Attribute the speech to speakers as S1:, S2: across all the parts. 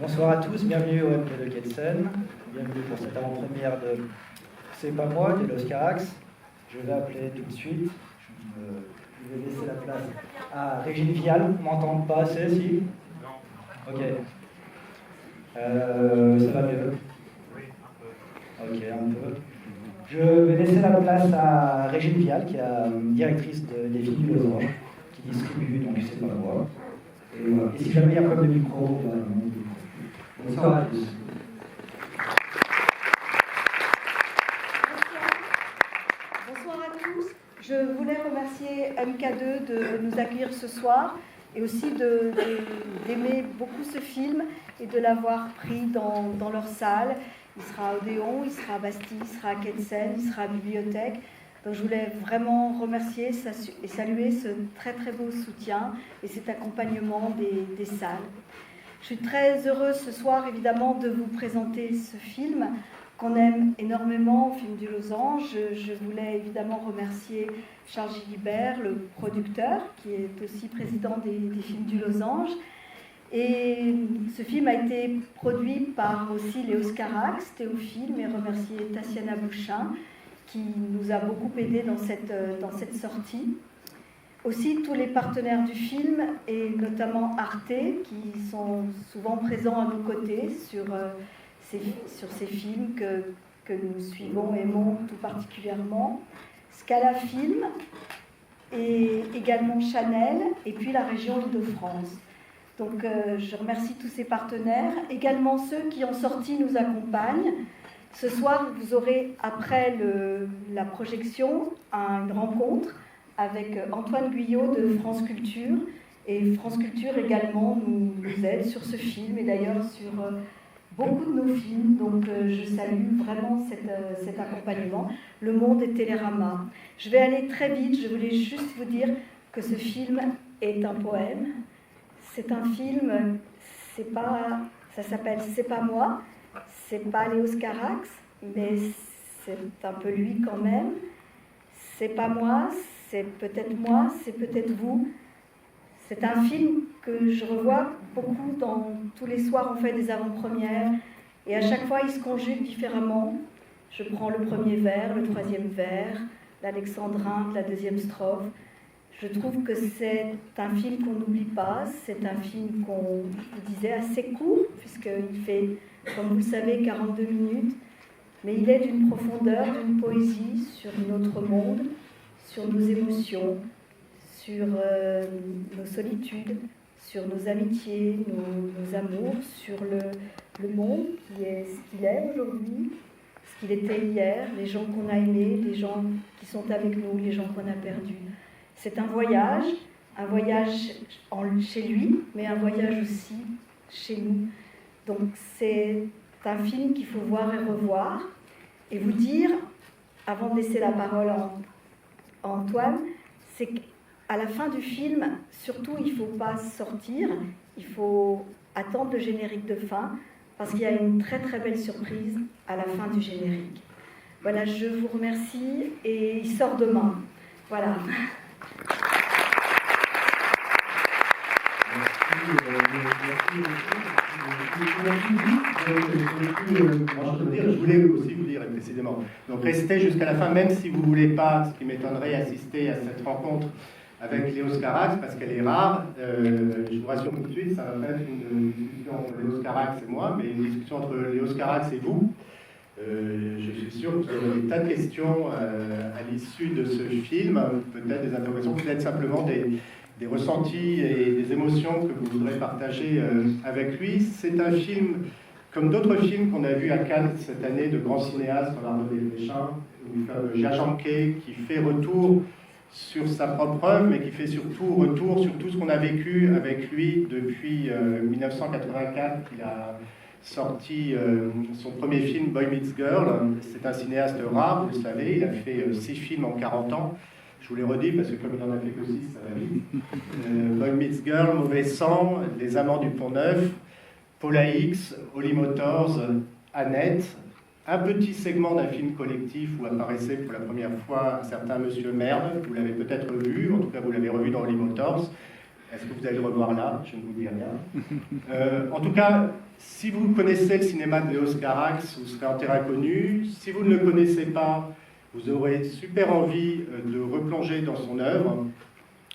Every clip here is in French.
S1: Bonsoir à tous, bienvenue au MP de Kelsen, bienvenue pour cette avant-première de C'est pas moi, de l'Oscarax. Je vais appeler tout de suite, je vais laisser la place à Régine Vial. Vous m'entendez pas assez, si? Non. Ok. Ça va mieux? Ok, un peu. Je vais laisser la place à Régine Vial, qui est la directrice des Filles du Losange, qui distribue, donc C'est pas moi. Et, voilà. Et si jamais il y a un problème de micro, bonsoir à tous.
S2: Bonsoir à tous. Je voulais remercier MK2 de nous accueillir ce soir et aussi d'aimer beaucoup ce film et de l'avoir pris dans leur salle. Il sera à Odéon, il sera à Bastille, il sera à Kelsen, il sera à Bibliothèque. Donc je voulais vraiment remercier et saluer ce très très beau soutien et cet accompagnement des salles. Je suis très heureuse ce soir évidemment de vous présenter ce film qu'on aime énormément, au film du Losange. Je voulais évidemment remercier Charles Gilibert, le producteur, qui est aussi président des films du Losange. Et ce film a été produit par aussi les Oscarax, Théophile, mais remercier Tatiana Bouchin, qui nous a beaucoup aidé dans cette sortie. Aussi tous les partenaires du film, et notamment Arte, qui sont souvent présents à nos côtés sur ces films que nous suivons et aimons tout particulièrement. Scala Film, et également Chanel, et puis la région Île-de-France. Donc je remercie tous ces partenaires. Également ceux qui en sortie nous accompagnent. Ce soir, vous aurez, après la projection, une rencontre avec Antoine Guyot de France Culture. Et France Culture également nous aide sur ce film, et d'ailleurs sur beaucoup de nos films. Donc je salue vraiment cet accompagnement. Le Monde et Télérama. Je vais aller très vite. Je voulais juste vous dire que ce film est un poème. C'est un film, ça s'appelle C'est pas moi, c'est pas les Oscarax, mais c'est un peu lui quand même. C'est pas moi, c'est peut-être moi, c'est peut-être vous. C'est un film que je revois beaucoup tous les soirs, on fait des avant-premières, et à chaque fois il se conjugue différemment. Je prends le premier vers, le troisième vers, l'alexandrin, la deuxième strophe. Je trouve que c'est un film qu'on n'oublie pas, c'est un film qu'on vous disait assez court, puisqu'il fait, comme vous le savez, 42 minutes, mais il est d'une profondeur, d'une poésie sur notre monde, sur nos émotions, sur nos solitudes, sur nos amitiés, nos amours, sur le monde qui est ce qu'il est aujourd'hui, ce qu'il était hier, les gens qu'on a aimés, les gens qui sont avec nous, les gens qu'on a perdus. C'est un voyage chez lui, mais un voyage aussi chez nous. Donc c'est un film qu'il faut voir et revoir. Et vous dire, avant de laisser la parole à Antoine, c'est qu'à la fin du film, surtout il ne faut pas sortir, il faut attendre le générique de fin, parce qu'il y a une très très belle surprise à la fin du générique. Voilà, je vous remercie, et il sort demain. Voilà.
S3: Je voulais aussi vous dire précisément. Donc restez jusqu'à la fin, même si vous ne voulez pas, ce qui m'étonnerait, assister à cette rencontre avec Léo Scarax, parce qu'elle est rare. Je vous rassure tout de suite, ça va pas être une discussion entre Léo Scarax et moi, mais une discussion entre Léo Scarax et vous. Je suis sûr que vous aurez des tas de questions à l'issue de ce film, peut-être des interrogations, peut-être simplement des ressentis et des émotions que vous voudrez partager avec lui. C'est un film, comme d'autres films qu'on a vus à Cannes cette année, de grands cinéastes, comme Arnaud Desplechin, ou comme Jia Zhangke, qui fait retour sur sa propre œuvre, mais qui fait surtout retour sur tout ce qu'on a vécu avec lui depuis 1984, qu'il a sorti son premier film, Boy Meets Girl. C'est un cinéaste rare, vous le savez, il a fait 6 films en 40 ans. Je vous les redis parce que comme il n'en a fait que 6, ça va vite. Boy Meets Girl, Mauvais Sang, Les Amants du Pont-Neuf, Paula X, Holly Motors, Annette, un petit segment d'un film collectif où apparaissait pour la première fois un certain Monsieur Merde, vous l'avez peut-être vu, en tout cas vous l'avez revu dans Holly Motors, Est-ce que vous allez le revoir là? Je ne vous dis rien. En tout cas, si vous connaissez le cinéma de Léos Carax, vous serez en terrain connu. Si vous ne le connaissez pas, vous aurez super envie de replonger dans son œuvre.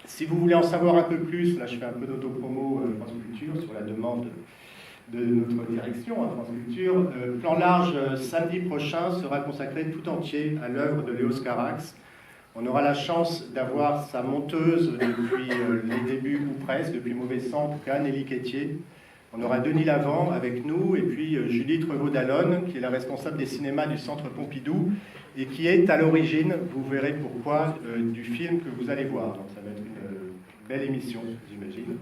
S3: Si vous voulez en savoir un peu plus, là je fais un peu d'autopromo France Culture sur la demande de notre direction à France Culture. Plan large, samedi prochain, sera consacré tout entier à l'œuvre de Léos Carax. On aura la chance d'avoir sa monteuse depuis les débuts, ou presque, depuis Mauvais Sang, en tout cas, Nelly Quétier. On aura Denis Lavant avec nous, et puis Julie Trevaud-Dallon, qui est la responsable des cinémas du Centre Pompidou, et qui est à l'origine, vous verrez pourquoi, du film que vous allez voir. Donc ça va être une belle émission, j'imagine.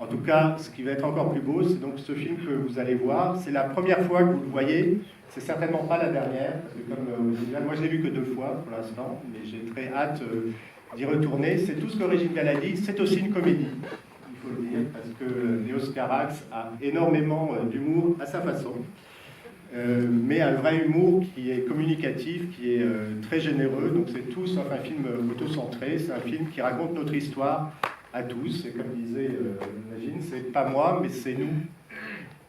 S3: En tout cas, ce qui va être encore plus beau, c'est donc ce film que vous allez voir. C'est la première fois que vous le voyez. C'est certainement pas la dernière, parce que comme moi je l'ai vu que 2 fois pour l'instant, mais j'ai très hâte d'y retourner. C'est tout ce que Régine Galadi, c'est aussi une comédie, il faut le dire, parce que Léos Carax a énormément d'humour à sa façon, mais un vrai humour qui est communicatif, qui est très généreux. Donc c'est tout sauf un film auto-centré, c'est un film qui raconte notre histoire à tous, et comme disait Régine, c'est pas moi, mais c'est nous.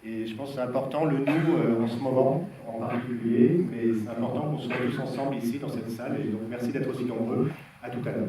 S3: Et je pense que c'est important, le nous en ce moment en particulier, mais c'est important qu'on soit tous ensemble ici dans cette salle. Et donc merci d'être aussi nombreux. À tout à l'heure.